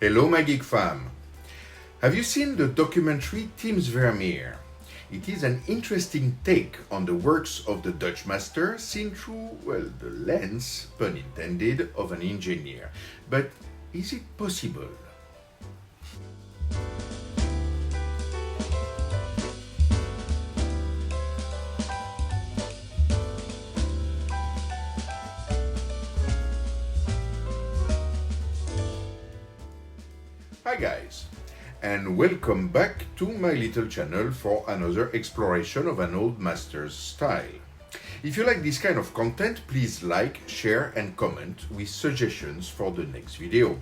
Hello my Geek Fam! Have you seen the documentary Teams Vermeer? It is an interesting take on the works of the Dutch master seen through, well, the lens, pun intended, of an engineer. But is it possible? Hi guys, and welcome back to my little channel for another exploration of an old master's style. If you like this kind of content, please like, share and comment with suggestions for the next video.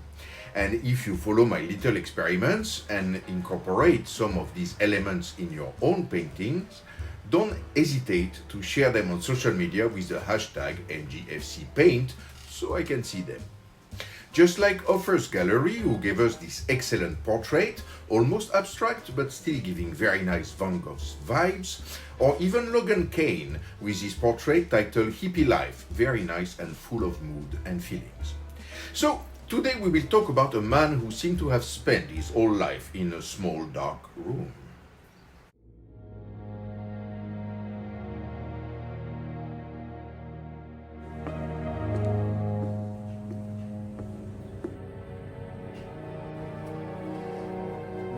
And if you follow my little experiments and incorporate some of these elements in your own paintings, don't hesitate to share them on social media with the hashtag #NGFCPaint so I can see them. Just like Offers Gallery, who gave us this excellent portrait, almost abstract but still giving very nice Van Gogh's vibes, or even Logan Kane with his portrait titled Hippie Life, very nice and full of mood and feelings. So today we will talk about a man who seemed to have spent his whole life in a small dark room.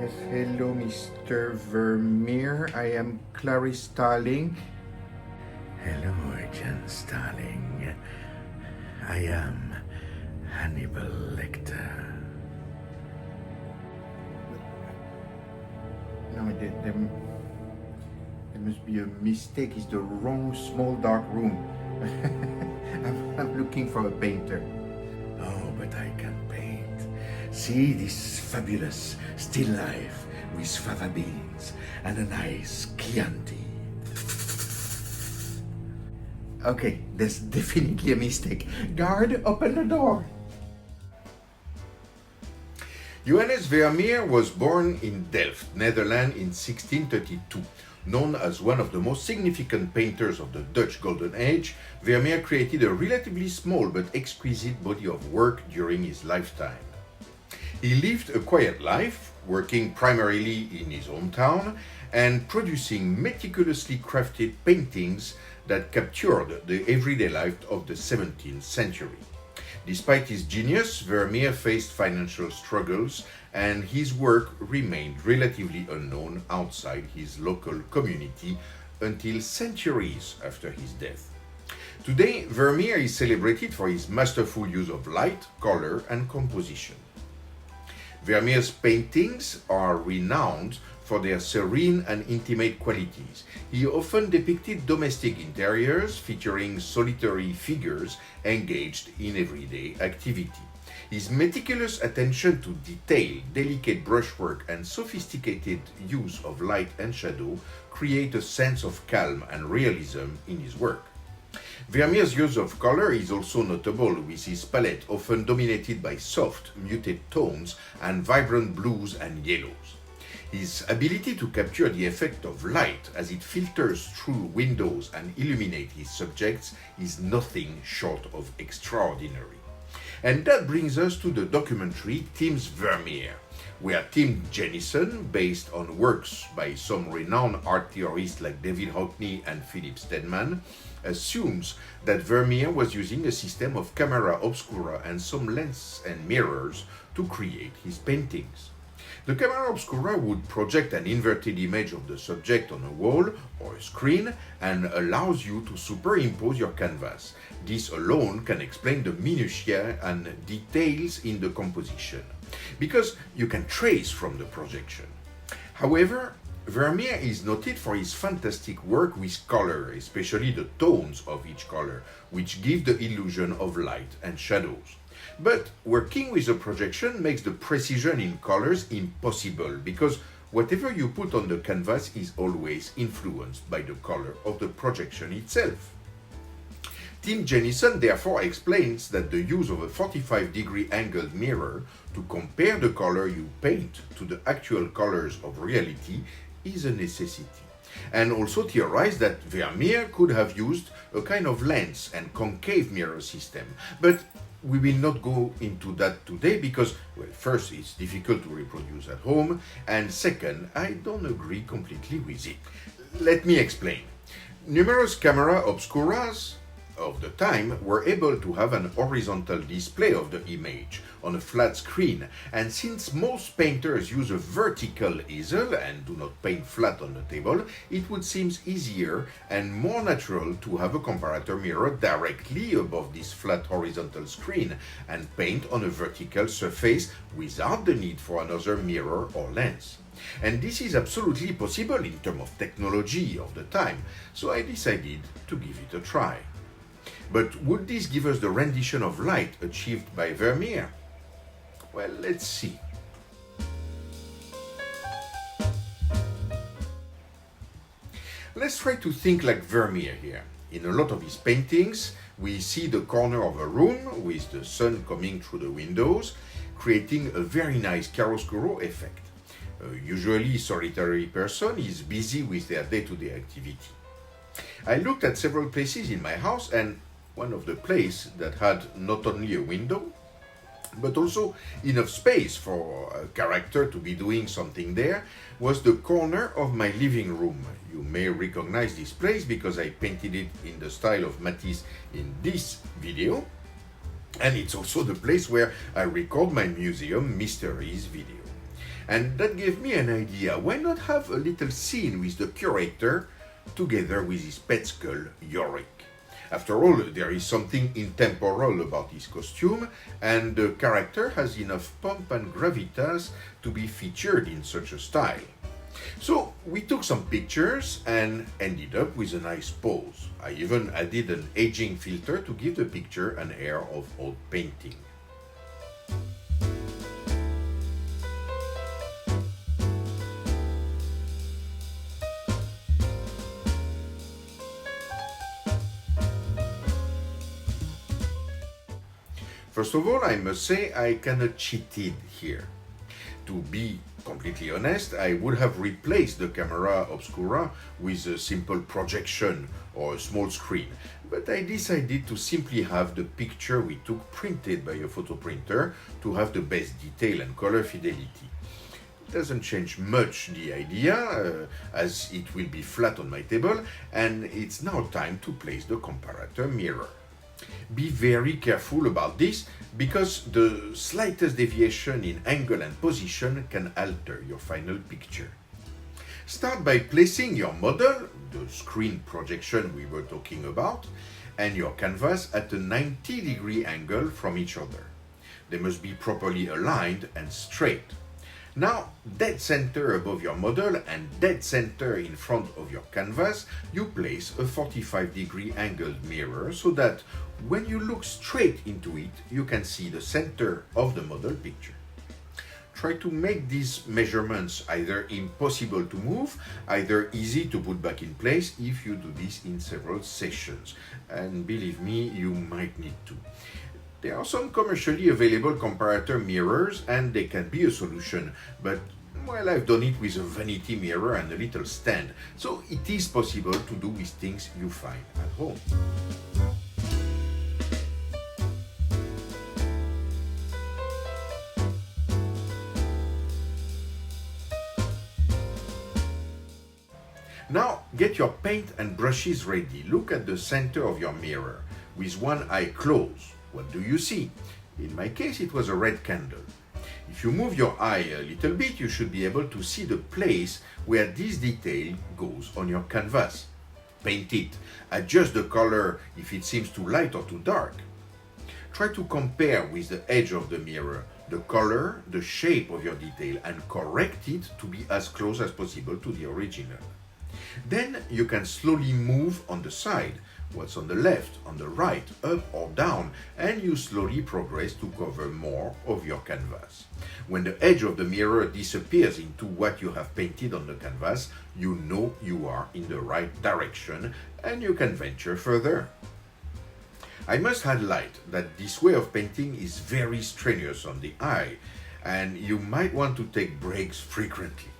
Yes, hello, Mr. Vermeer. I am Clarice Starling. Hello, Agent Starling. I am Hannibal Lecter. No, there must be a mistake. It's the wrong small dark room. I'm looking for a painter. Oh, but I can paint. See this fabulous still life with fava beans and a nice Chianti. Okay, there's definitely a mistake. Guard, open the door. Johannes Vermeer was born in Delft, Netherlands in 1632. Known as one of the most significant painters of the Dutch Golden Age, Vermeer created a relatively small but exquisite body of work during his lifetime. He lived a quiet life, working primarily in his hometown and producing meticulously crafted paintings that captured the everyday life of the 17th century. Despite his genius, Vermeer faced financial struggles and his work remained relatively unknown outside his local community until centuries after his death. Today, Vermeer is celebrated for his masterful use of light, color and composition. Vermeer's paintings are renowned for their serene and intimate qualities. He often depicted domestic interiors featuring solitary figures engaged in everyday activity. His meticulous attention to detail, delicate brushwork, and sophisticated use of light and shadow create a sense of calm and realism in his work. Vermeer's use of color is also notable, with his palette often dominated by soft, muted tones and vibrant blues and yellows. His ability to capture the effect of light as it filters through windows and illuminate his subjects is nothing short of extraordinary. And that brings us to the documentary Teams Vermeer, where Tim Jennison, based on works by some renowned art theorists like David Hockney and Philip Steadman, assumes that Vermeer was using a system of camera obscura and some lens and mirrors to create his paintings. The camera obscura would project an inverted image of the subject on a wall or a screen and allows you to superimpose your canvas. This alone can explain the minutiae and details in the composition, because you can trace from the projection. However, Vermeer is noted for his fantastic work with color, especially the tones of each color, which give the illusion of light and shadows. But working with a projection makes the precision in colors impossible, because whatever you put on the canvas is always influenced by the color of the projection itself. Tim Jennison therefore explains that the use of a 45-degree angled mirror to compare the color you paint to the actual colors of reality is a necessity, and also theorized that Vermeer could have used a kind of lens and concave mirror system. But we will not go into that today because, well, first, it's difficult to reproduce at home, and second, I don't agree completely with it. Let me explain. Numerous camera obscuras of the time were able to have an horizontal display of the image on a flat screen, and since most painters use a vertical easel and do not paint flat on the table, it would seem easier and more natural to have a comparator mirror directly above this flat horizontal screen and paint on a vertical surface without the need for another mirror or lens. And this is absolutely possible in terms of technology of the time, so I decided to give it a try. But would this give us the rendition of light achieved by Vermeer? Well, let's see. Let's try to think like Vermeer here. In a lot of his paintings, we see the corner of a room with the sun coming through the windows, creating a very nice chiaroscuro effect. A usually solitary person is busy with their day-to-day activity. I looked at several places in my house, and one of the places that had not only a window, but also enough space for a character to be doing something there, was the corner of my living room. You may recognize this place because I painted it in the style of Matisse in this video, and it's also the place where I record my museum mysteries video. And that gave me an idea. Why not have a little scene with the curator together with his pet skull, Yorick? After all, there is something intemporal about his costume, and the character has enough pomp and gravitas to be featured in such a style. So we took some pictures and ended up with a nice pose. I even added an aging filter to give the picture an air of old painting. First of all, I must say I kinda cheated here. To be completely honest, I would have replaced the camera obscura with a simple projection or a small screen, but I decided to simply have the picture we took printed by a photo printer to have the best detail and color fidelity. It doesn't change much the idea, as it will be flat on my table, and it's now time to place the comparator mirror. Be very careful about this because the slightest deviation in angle and position can alter your final picture. Start by placing your model, the screen projection we were talking about, and your canvas at a 90-degree angle from each other. They must be properly aligned and straight. Now, dead center above your model and dead center in front of your canvas, you place a 45-degree angled mirror so that when you look straight into it, you can see the center of the model picture. Try to make these measurements either impossible to move, either easy to put back in place if you do this in several sessions. And believe me, you might need to. There are some commercially available comparator mirrors and they can be a solution, but well, I've done it with a vanity mirror and a little stand, so it is possible to do with things you find at home. Now, get your paint and brushes ready. Look at the center of your mirror with one eye closed. What do you see? In my case, it was a red candle. If you move your eye a little bit, you should be able to see the place where this detail goes on your canvas. Paint it. Adjust the color if it seems too light or too dark. Try to compare with the edge of the mirror the color, the shape of your detail, and correct it to be as close as possible to the original. Then you can slowly move on the side, what's on the left, on the right, up or down, and you slowly progress to cover more of your canvas. When the edge of the mirror disappears into what you have painted on the canvas, you know you are in the right direction and you can venture further. I must highlight that this way of painting is very strenuous on the eye, and you might want to take breaks frequently.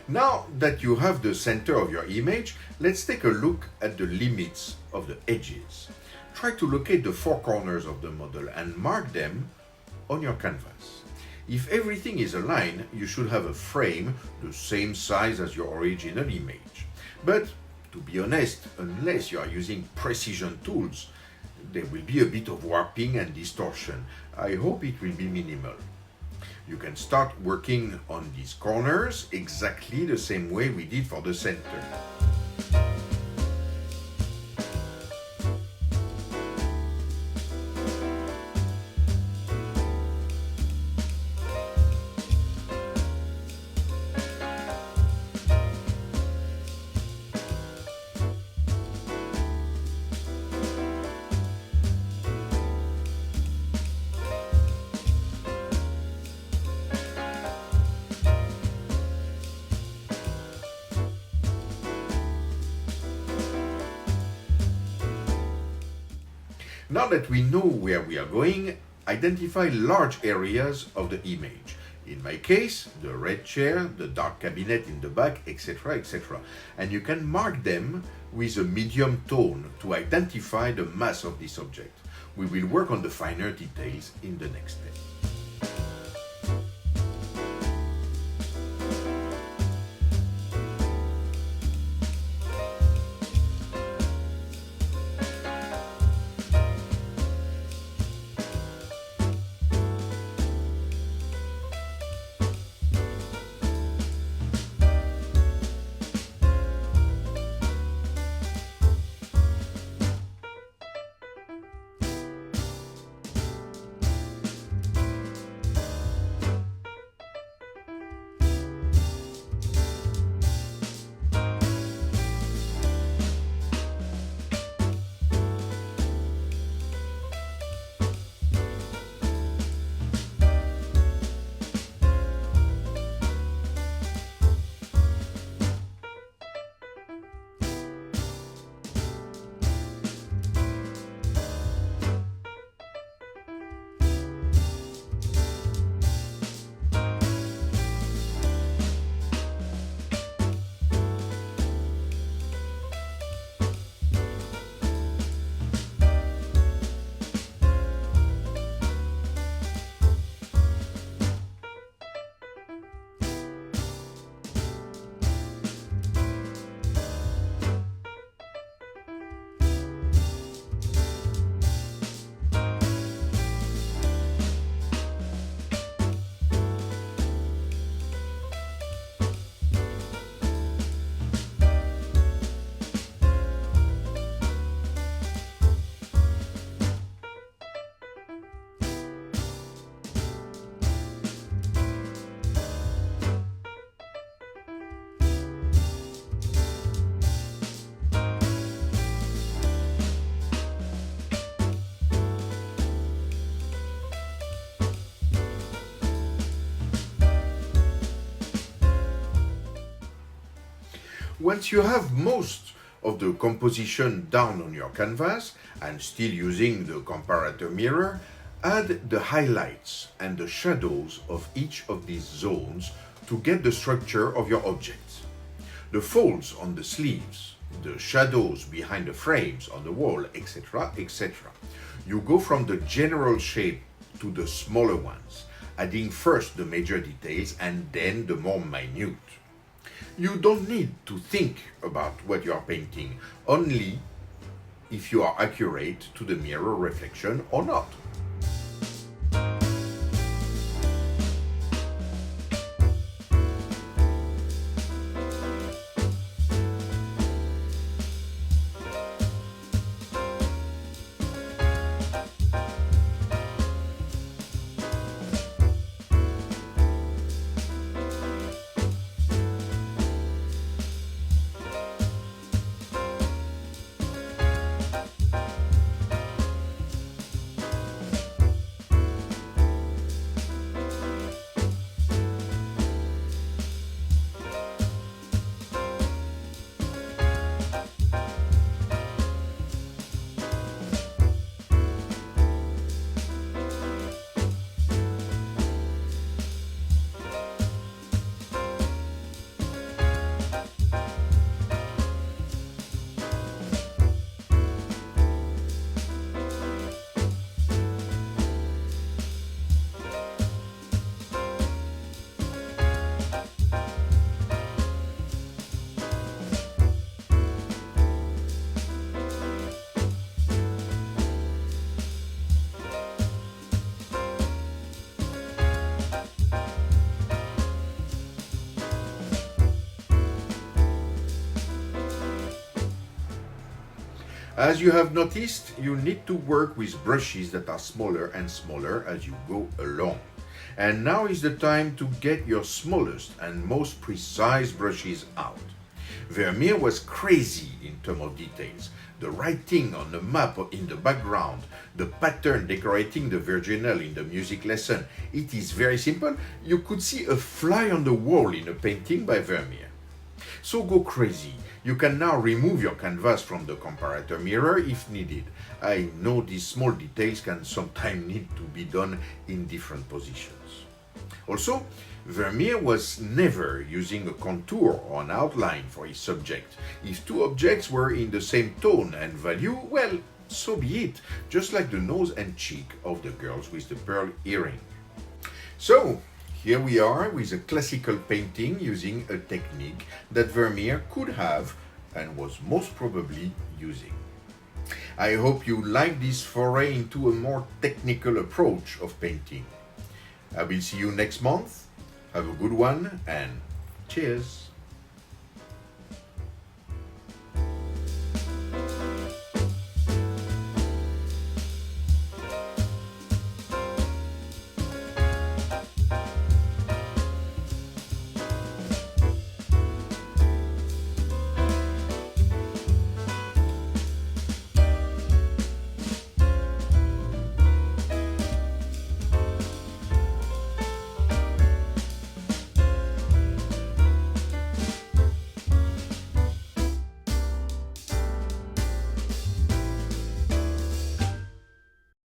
Now that you have the center of your image, let's take a look at the limits of the edges. Try to locate the four corners of the model and mark them on your canvas. If everything is aligned, you should have a frame the same size as your original image. But to be honest, unless you are using precision tools, there will be a bit of warping and distortion. I hope it will be minimal. You can start working on these corners exactly the same way we did for the center. Now that we know where we are going, identify large areas of the image. In my case, the red chair, the dark cabinet in the back, etc., etc. And you can mark them with a medium tone to identify the mass of this object. We will work on the finer details in the next step. Once you have most of the composition down on your canvas and still using the comparator mirror, add the highlights and the shadows of each of these zones to get the structure of your objects. The folds on the sleeves, the shadows behind the frames on the wall, etc., etc. You go from the general shape to the smaller ones, adding first the major details and then the more minute. You don't need to think about what you are painting, only if you are accurate to the mirror reflection or not. As you have noticed, you need to work with brushes that are smaller and smaller as you go along. And now is the time to get your smallest and most precise brushes out. Vermeer was crazy in terms of details. The writing on the map in the background, the pattern decorating the virginal in the music lesson. It is very simple. You could see a fly on the wall in a painting by Vermeer. So go crazy. You can now remove your canvas from the comparator mirror if needed. I know these small details can sometimes need to be done in different positions. Also, Vermeer was never using a contour or an outline for his subject. If two objects were in the same tone and value, well, so be it, just like the nose and cheek of the girls with the pearl earring. So, here we are with a classical painting using a technique that Vermeer could have and was most probably using. I hope you like this foray into a more technical approach of painting. I will see you next month. Have a good one and cheers!